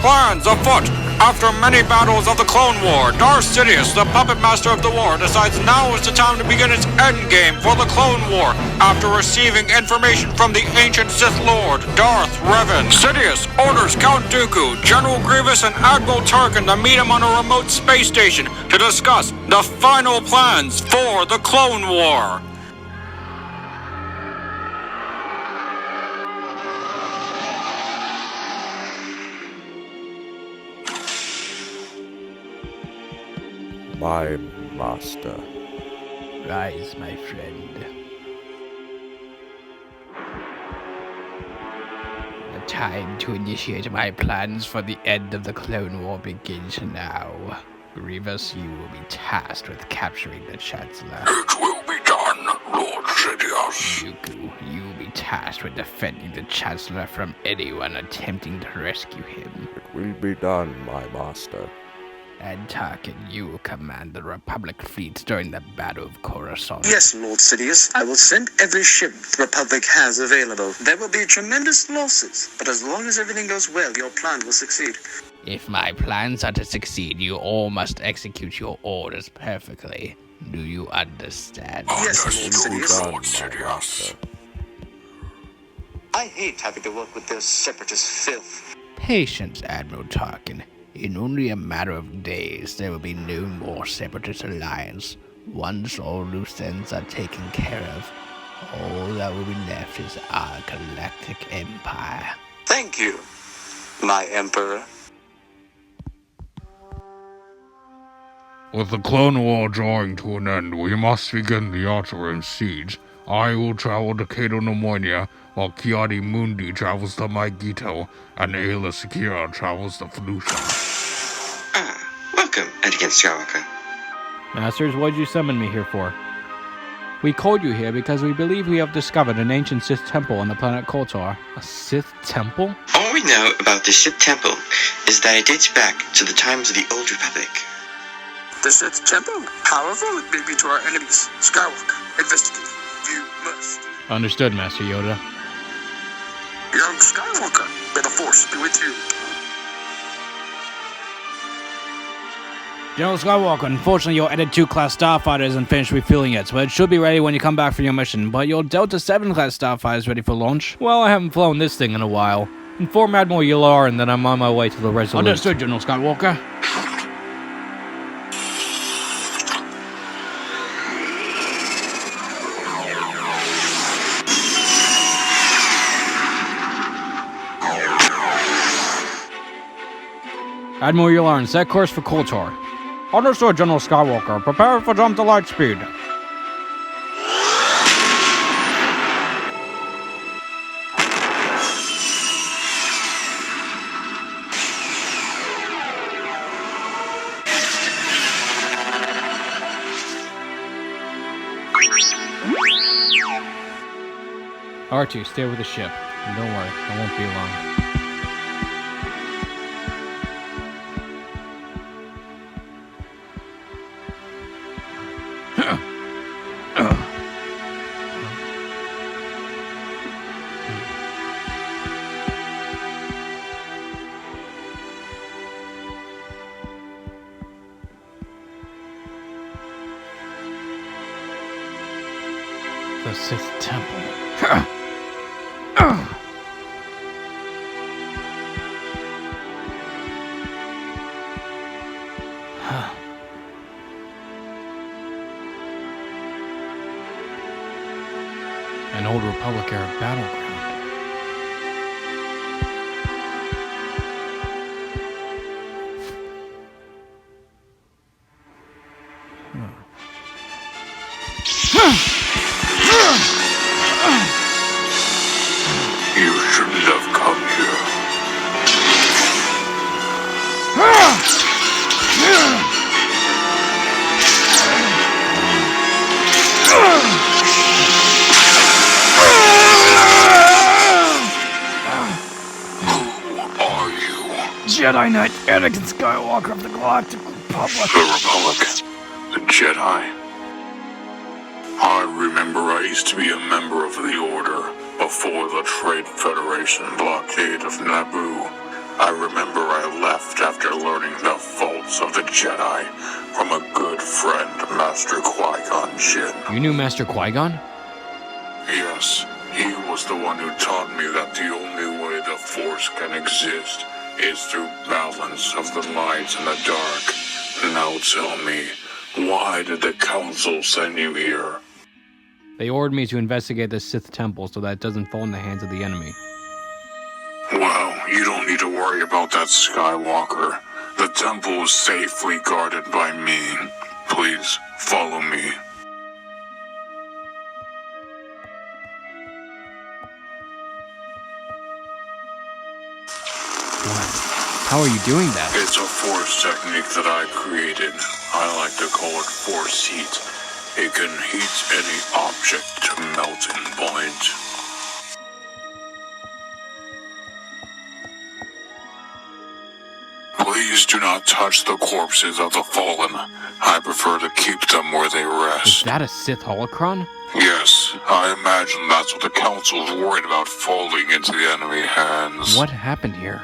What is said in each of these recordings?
plans afoot. After many battles of the Clone War, Darth Sidious, the puppet master of the war, decides now is the time to begin its endgame for the Clone War. After receiving information from the ancient Sith Lord, Darth Revan, Sidious orders Count Dooku, General Grievous, and Admiral Tarkin to meet him on a remote space station to discuss the final plans for the Clone War. My master. Rise, my friend. The time to initiate my plans for the end of the Clone War begins now. Grievous, you will be tasked with capturing the Chancellor. It will be done, Lord Sidious. Dooku, you will be tasked with defending the Chancellor from anyone attempting to rescue him. It will be done, my master. And Tarkin, you will command the Republic fleet during the Battle of Coruscant. Yes, Lord Sidious. I will send every ship the Republic has available. There will be tremendous losses, but as long as everything goes well, your plan will succeed. If my plans are to succeed, you all must execute your orders perfectly. Do you understand? Yes, Lord Lord Sidious. I hate having to work with this separatist filth. Patience, Admiral Tarkin. In only a matter of days, there will be no more Separatist alliance. Once all loose ends are taken care of, all that will be left is our galactic empire. Thank you, my Emperor. With the Clone War drawing to an end, we must begin the Outer siege. I will travel to Cato Nemonia, while Kiadi Mundi travels to Maigito, and Ayla Secura travels to Felucia. Welcome, Anakin Skywalker. Masters, what did you summon me here for? We called you here because we believe we have discovered an ancient Sith temple on the planet Kotor. A Sith temple? All we know about the Sith temple is that it dates back to the times of the Old Republic. The Sith Temple? Powerful? It may be to our enemies. Skywalker, investigate. You must. Understood, Master Yoda. Young Skywalker, may the Force be with you. General Skywalker, unfortunately your Edit 2 class starfighter isn't finished refueling yet, but it should be ready when you come back from your mission. But your Delta 7 class starfighter is ready for launch. Well, I haven't flown this thing in a while. Inform Admiral Yularen that I'm on my way to the Resolute. Understood, General Skywalker. Admiral Yularen, set course for Kotor. Understood, General Skywalker. Prepare for jump to light speed. R2, stay with the ship. And don't worry, I won't be long. The Sith Temple. An old Republic era battleground. You shouldn't have come here. Who are you? Jedi Knight Anakin Skywalker of the Galactic Republic. The Republic. The Jedi. I remember I used to be a member of the Order before the Trade Federation blockade of Naboo. I remember I left after learning the faults of the Jedi from a good friend, Master Qui-Gon Jinn. You knew Master Qui-Gon? Yes, he was the one who taught me that the only way the Force can exist is through balance of the light and the dark. Now tell me, why did the Council send you here? They ordered me to investigate the Sith temple so that it doesn't fall in the hands of the enemy. Well, you don't need to worry about that, Skywalker. The temple is safely guarded by me. Please, follow me. What? How are you doing that? It's a Force technique that I created. I like to call it Force heat. It can heat any object to melting point. Please do not touch the corpses of the fallen. I prefer to keep them where they Is rest. that a Sith holocron? Yes, I imagine that's what the Council's worried about falling into the enemy hands. What happened here?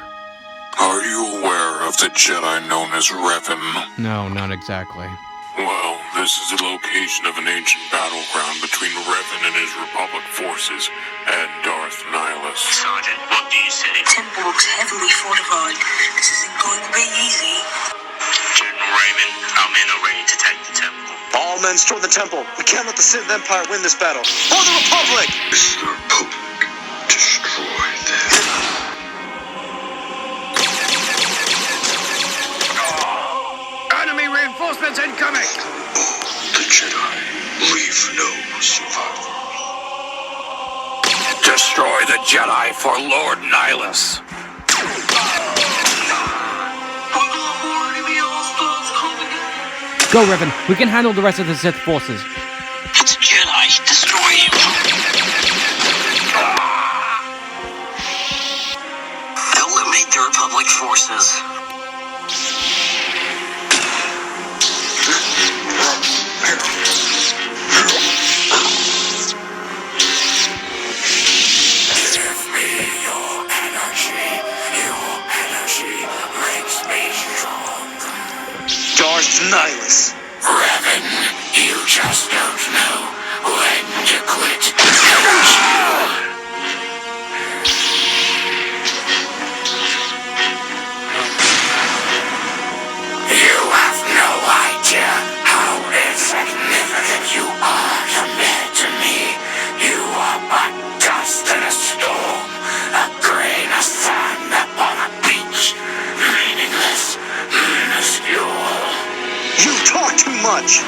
Are you aware of the Jedi known as Revan? No, not exactly. Well, this is the location of an ancient battleground between Revan and his Republic forces and Darth Nihilus. Sergeant, what do you say? Temple looks heavily fortified. This isn't going to be easy. General Raymond, our men are ready to take the temple. All men toward the temple. We can't let the Sith Empire win this battle. For the Republic! This is the Republic. Destroy them. Enemy reinforcements incoming! The Jedi leave no survivor. Destroy the Jedi for Lord Nihilus! Go, Revan. We can handle the rest of the Sith forces. It's Jedi. Destroy him. Eliminate the Republic forces. Darth Nihilus. Revan, you just don't know when to quit. You have no idea how insignificant you are compared to me. You are but dust in a storm, a grain of sand upon a beach, meaningless, minuscule. You talk too much.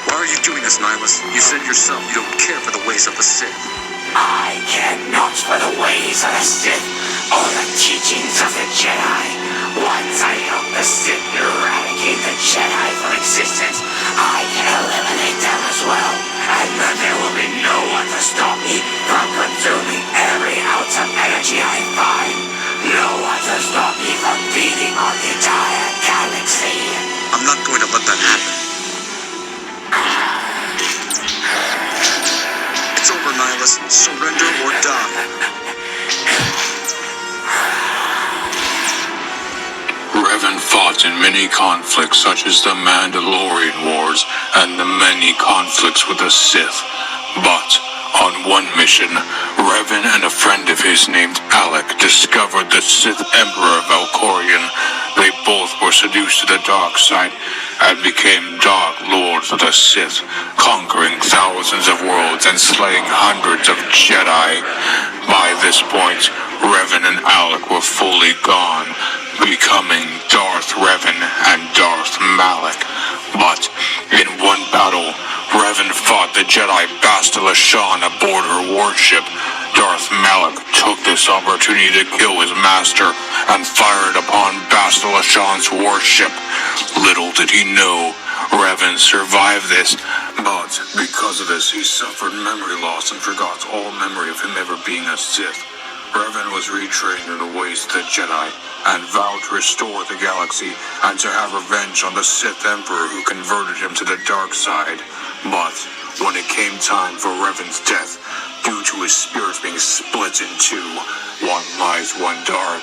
Why are you doing this, Nihilus? You said yourself you don't care for the ways of the Sith. I care not for the ways of the Sith or the teachings of the Jedi. Once I help the Sith eradicate the Jedi from existence, I can eliminate them as well. And then there will be no one to stop me from consuming every ounce of energy I find. No one to stop me from beating on the entire galaxy. I'm not going to let that happen. It's over, Nihilus. Surrender or die. Revan fought in many conflicts such as the Mandalorian Wars and the many conflicts with the Sith. But on one mission, Revan and a friend of his named Alec discovered the Sith Emperor Valkorion. They both were seduced to the dark side and became Dark Lords of the Sith, conquering thousands of worlds and slaying hundreds of Jedi. By this point, Revan and Alec were fully gone, becoming Darth Revan and Darth Malak. But in one battle, Revan fought the Jedi Bastila Shan aboard her warship. Darth Malak took this opportunity to kill his master and fired upon Bastila Shan's warship. Little did he know, Revan survived this, but because of this, he suffered memory loss and forgot all memory of him ever being a Sith. Revan was retrained in the ways of the Jedi and vowed to restore the galaxy and to have revenge on the Sith Emperor who converted him to the dark side. But when it came time for Revan's death, due to his spirit being split in two, one light, one dark,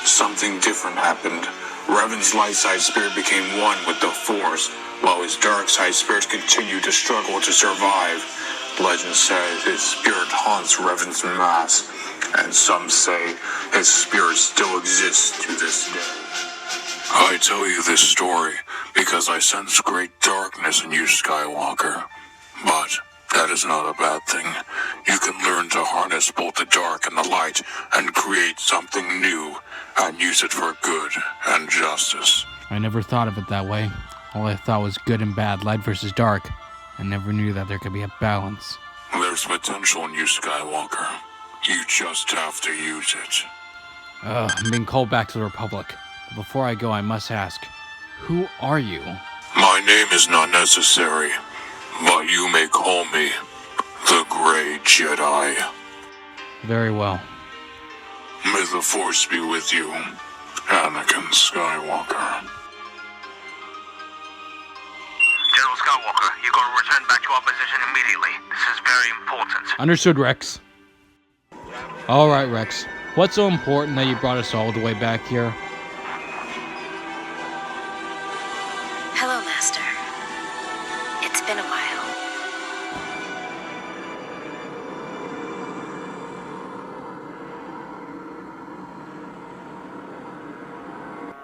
something different happened. Revan's light side spirit became one with the Force, while his dark side spirit continued to struggle to survive. Legend says his spirit haunts Revan's mass, and some say his spirit still exists to this day. I tell you this story because I sense great darkness in you, Skywalker. But that is not a bad thing. You can learn to harness both the dark and the light and create something new and use it for good and justice. I never thought of it that way. All I thought was good and bad, light versus dark. I never knew that there could be a balance. There's potential in you, Skywalker. You just have to use it. I'm being called back to the Republic. But before I go, I must ask, who are you? My name is not necessary, but you may call me the Grey Jedi. Very well. May the Force be with you, Anakin Skywalker. General Skywalker, you gotta return back to our position immediately. This is very important. Understood, Rex. Alright, Rex. What's so important that you brought us all the way back here? Hello, Master. It's been a while.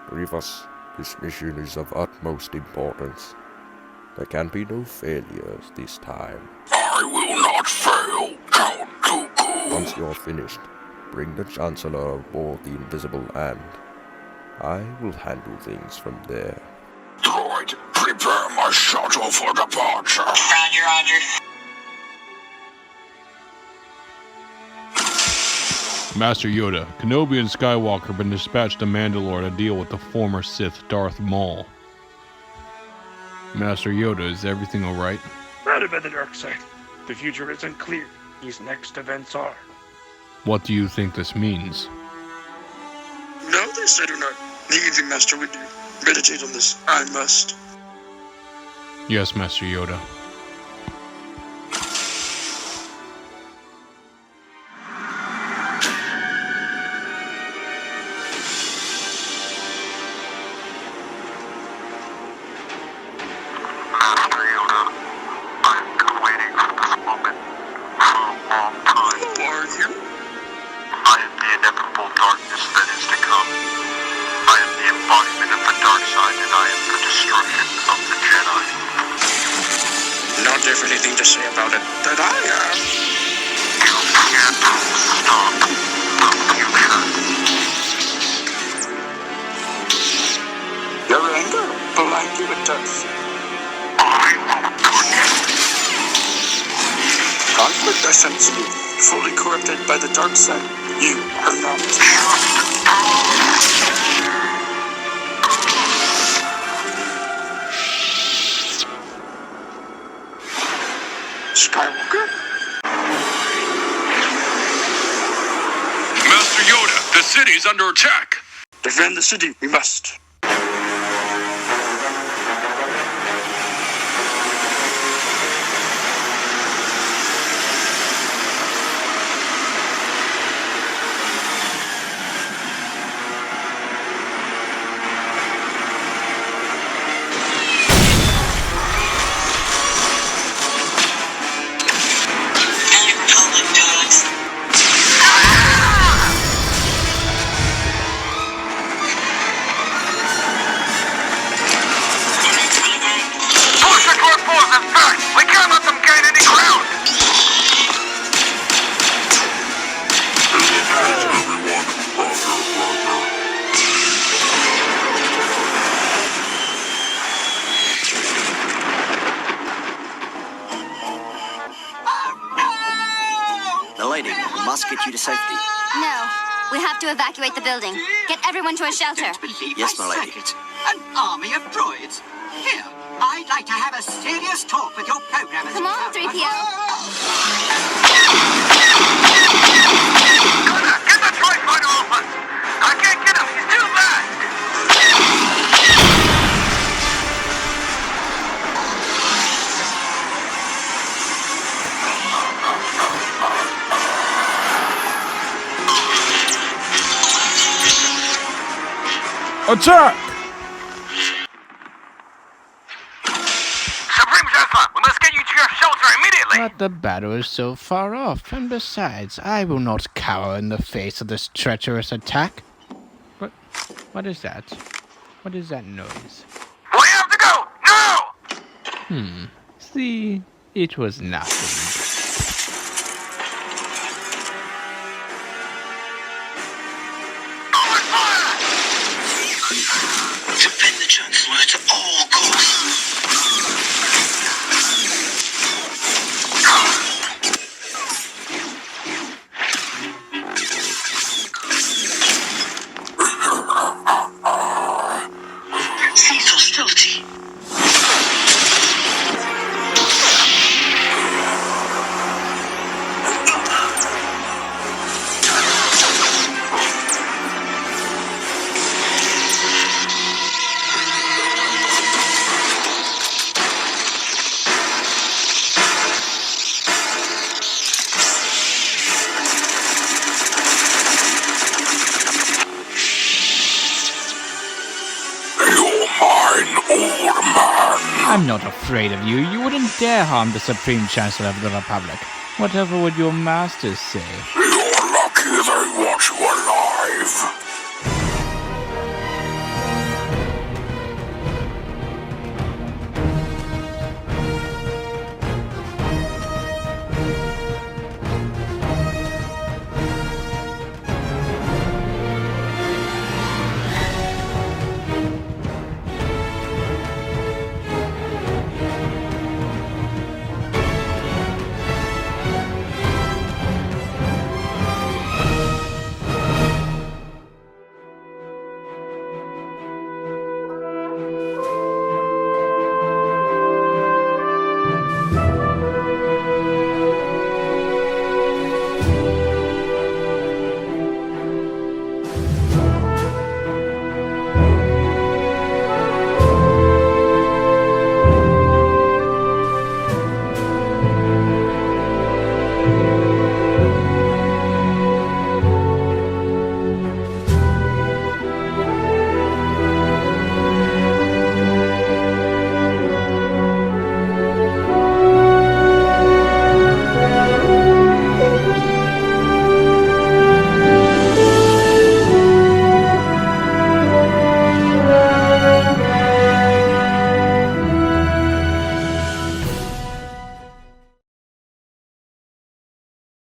Grievous, this mission is of utmost importance. There can be no failures this time. I will not fail, Count Dooku. Once you're finished, bring the Chancellor aboard the Invisible Hand. I will handle things from there. Droid, prepare my shuttle for departure. Roger, Roger. Master Yoda, Kenobi and Skywalker have been dispatched to Mandalore to deal with the former Sith Darth Maul. Master Yoda, is everything alright? Rather by the dark side. The future isn't clear. These next events are. What do you think this means? No, this I do not. Leave the Master with you. Meditate on this. I must. Yes, Master Yoda. Conflict I sense you, fully corrupted by the dark side. You are not. Skywalker? Master Yoda, the city's under attack. Defend the city, we must. Milady, we must get you to safety. No. We have to evacuate the building. Get everyone to a shelter. Yes, milady. An army of droids. Here, I'd like to have a serious talk with your programmers. Come on, 3PO. Get the droid fighter open! I can't get him, he's too fast! Attack! Supreme Chancellor, we must get you to your shelter immediately! But the battle is so far off, and besides, I will not cower in the face of this treacherous attack. What is that? What is that noise? We have to go! Now! See, it was nothing. Defend the Chancellor at all costs. Cease hostility. I'm not afraid of you. You wouldn't dare harm the Supreme Chancellor of the Republic. Whatever would your masters say?